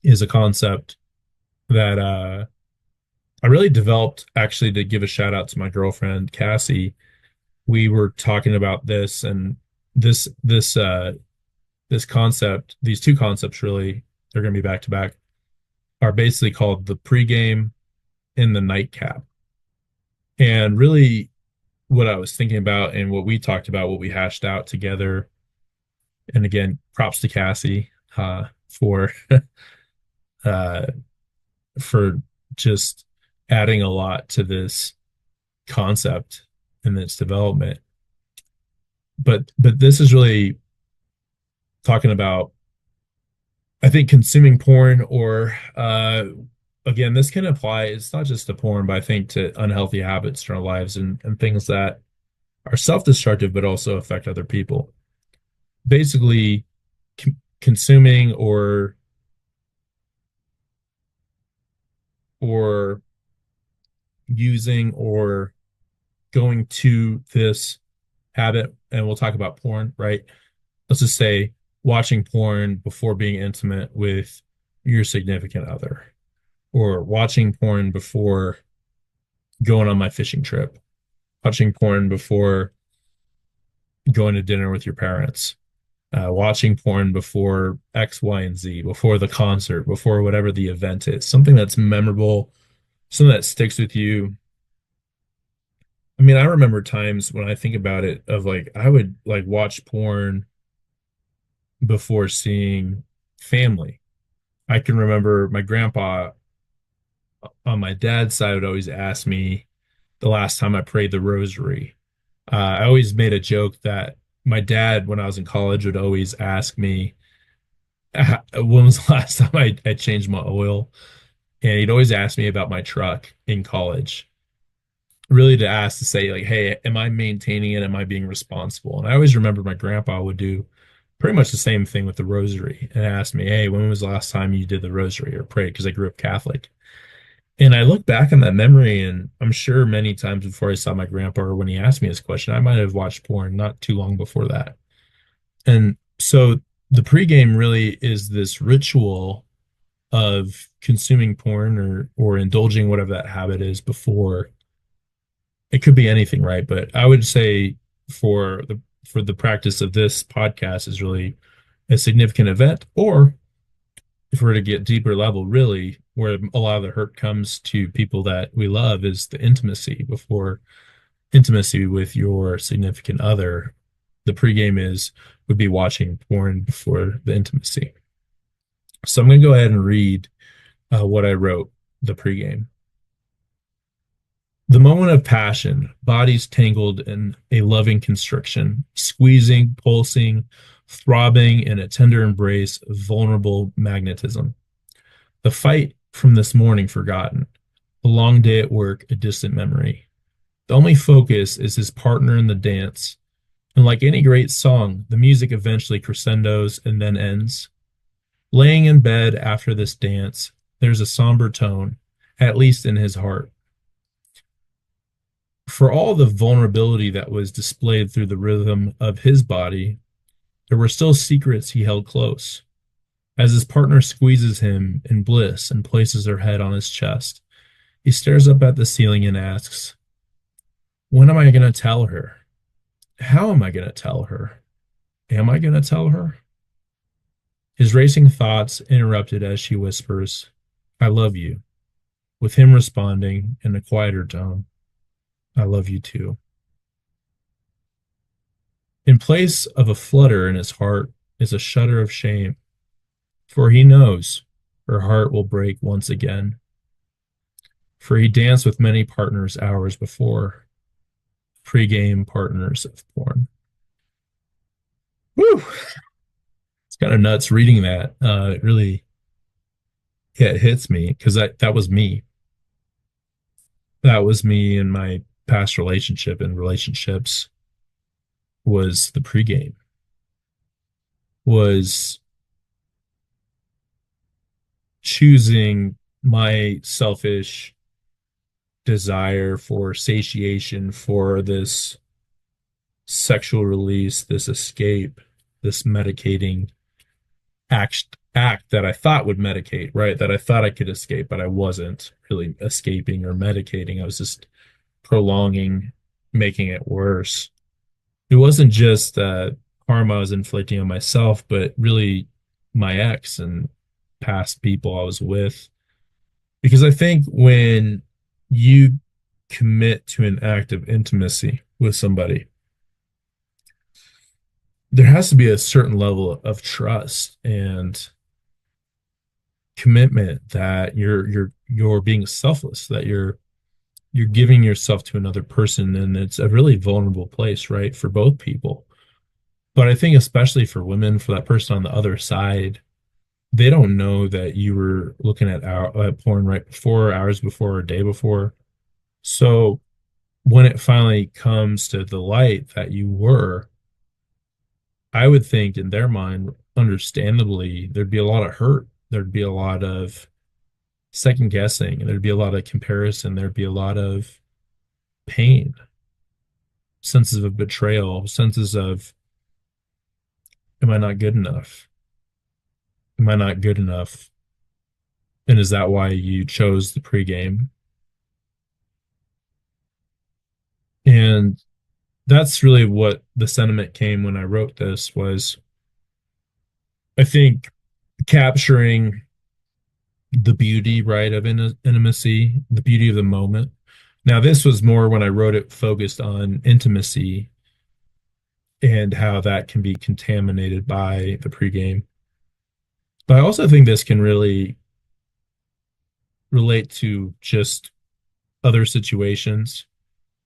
is a concept that I really developed actually to give a shout out to my girlfriend Cassie. We were talking about this and this concept, these two concepts really, they're going to be back to back, are basically called the pregame and the nightcap. And really what I was thinking about and what we talked about, what we hashed out together, and again, props to Cassie for uh for just adding a lot to this concept and its development. But this is really talking about, I think, consuming porn or again, this can apply, it's not just to porn, but I think to unhealthy habits in our lives and things that are self-destructive but also affect other people. Basically, consuming or using or going to this habit, and we'll talk about porn, right? Let's just say watching porn before being intimate with your significant other, or watching porn before going on my fishing trip, watching porn before going to dinner with your parents, watching porn before X, Y, and Z, before the concert, before whatever the event is, something that's memorable, something that sticks with you. I mean, I remember times when I think about it of like I would like watch porn before seeing family. I can remember my grandpa on my dad's side would always ask me the last time I prayed the rosary. I always made a joke that my dad, when I was in college, would always ask me, when was the last time I changed my oil? And he'd always ask me about my truck in college, really to ask to say, like, hey, am I maintaining it? Am I being responsible? And I always remember my grandpa would do pretty much the same thing with the rosary and ask me, hey, when was the last time you did the rosary or prayed? Because I grew up Catholic. And I look back on that memory, and I'm sure many times before I saw my grandpa or when he asked me this question, I might have watched porn not too long before that. And so the pregame really is this ritual of consuming porn or indulging whatever that habit is before. It could be anything, right? But I would say for the practice of this podcast is really a significant event, or if we're to get deeper level, really, where a lot of the hurt comes to people that we love is the intimacy before intimacy with your significant other. The pregame is would be watching porn before the intimacy. So I'm going to go ahead and read what I wrote, the pregame. The moment of passion, bodies tangled in a loving constriction, squeezing, pulsing, throbbing in a tender embrace of vulnerable magnetism. The fight from this morning forgotten, a long day at work, a distant memory. The only focus is his partner in the dance. And like any great song, the music eventually crescendos and then ends. Laying in bed after this dance, there's a somber tone, at least in his heart. For all the vulnerability that was displayed through the rhythm of his body, there were still secrets he held close. As his partner squeezes him in bliss and places her head on his chest, he stares up at the ceiling and asks, when am I going to tell her? How am I going to tell her? Am I going to tell her? His racing thoughts interrupted as she whispers, I love you, with him responding in a quieter tone, I love you too. In place of a flutter in his heart is a shudder of shame, for he knows her heart will break once again, for he danced with many partners hours before, pre-game partners of porn. Woo! It's kind of nuts reading that. It really, yeah, it hits me because that was me. That was me in my past relationship and relationships was the pregame, was choosing my selfish desire for satiation, for this sexual release, this escape, this medicating act that I thought would medicate, right? That I thought I could escape, but I wasn't really escaping or medicating. I was just prolonging, making it worse. It wasn't just harm I was inflicting on myself, but really my ex and past people I was with. Because I think when you commit to an act of intimacy with somebody, there has to be a certain level of trust and commitment that you're being selfless, that you're giving yourself to another person, and it's a really vulnerable place, right, for both people. But I think especially for women, for that person on the other side, they don't know that you were looking at porn right before, hours before, or a day before. So when it finally comes to the light that you were, I would think in their mind, understandably, there'd be a lot of hurt. There'd be a lot of second guessing. There'd be a lot of comparison. There'd be a lot of pain, senses of betrayal, senses of, am I not good enough? Am I not good enough? And is that why you chose the pregame? And that's really what the sentiment came when I wrote this was I think capturing the beauty, right, of intimacy, the beauty of the moment. Now, this was more when I wrote it focused on intimacy and how that can be contaminated by the pregame. But I also think this can really relate to just other situations,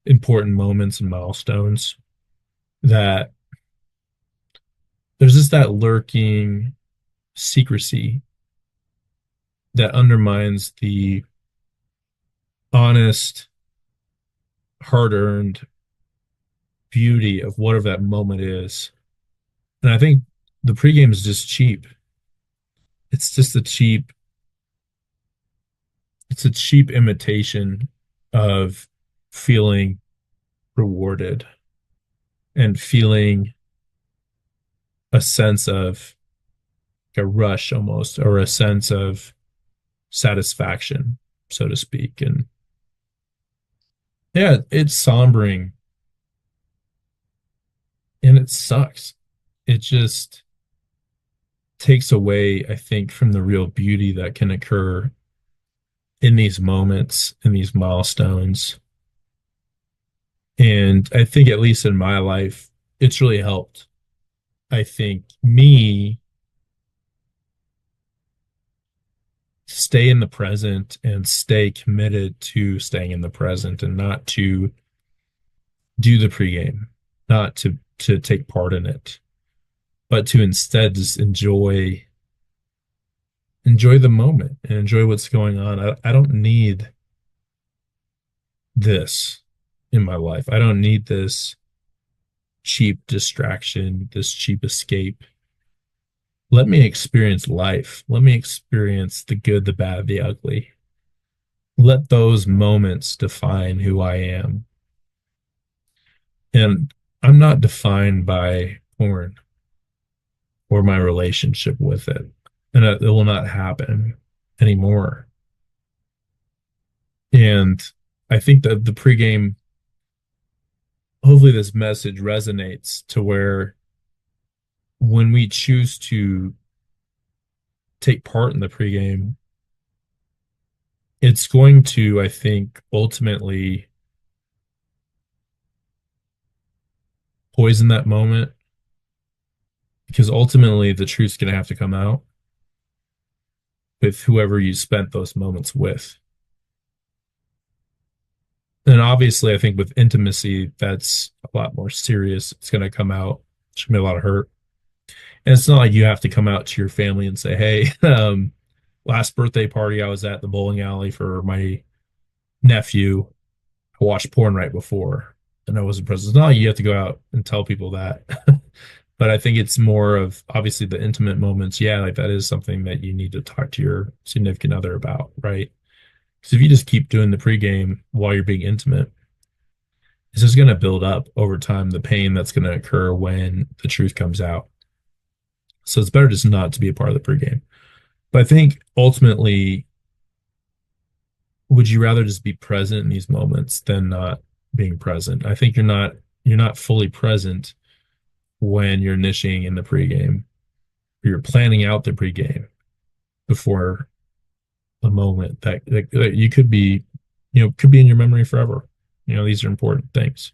important moments and milestones that there's just that lurking secrecy that undermines the honest, hard-earned beauty of whatever that moment is. And I think the pregame is just cheap. It's just it's a cheap imitation of feeling rewarded and feeling a sense of a rush almost, or a sense of satisfaction, so to speak. And yeah, it's sombering and it sucks. It just takes away, I think, from the real beauty that can occur in these moments, in these milestones. And I think, at least in my life, it's really helped. I think me stay in the present and stay committed to staying in the present and not to do the pregame, not to take part in it, but to instead just enjoy the moment and enjoy what's going on. I don't need this in my life. I don't need this cheap distraction, this cheap escape. Let me experience life. Let me experience the good, the bad, the ugly. Let those moments define who I am. And I'm not defined by porn or my relationship with it. And it will not happen anymore. And I think that the pregame, hopefully, this message resonates to where when we choose to take part in the pregame, it's going to, I think, ultimately poison that moment because ultimately the truth's going to have to come out with whoever you spent those moments with. And obviously, I think with intimacy, that's a lot more serious. It's going to come out. There's going to be a lot of hurt. And it's not like you have to come out to your family and say, hey, last birthday party I was at the bowling alley for my nephew. I watched porn right before and I wasn't present. It's not like you have to go out and tell people that. But I think it's more of obviously the intimate moments. Yeah, like that is something that you need to talk to your significant other about, right? Because if you just keep doing the pregame while you're being intimate, it's just going to build up over time the pain that's going to occur when the truth comes out. So it's better just not to be a part of the pregame. But I think ultimately, would you rather just be present in these moments than not being present? I think you're not fully present when you're initiating in the pregame. You're planning out the pregame before a moment that you could be, could be in your memory forever. These are important things.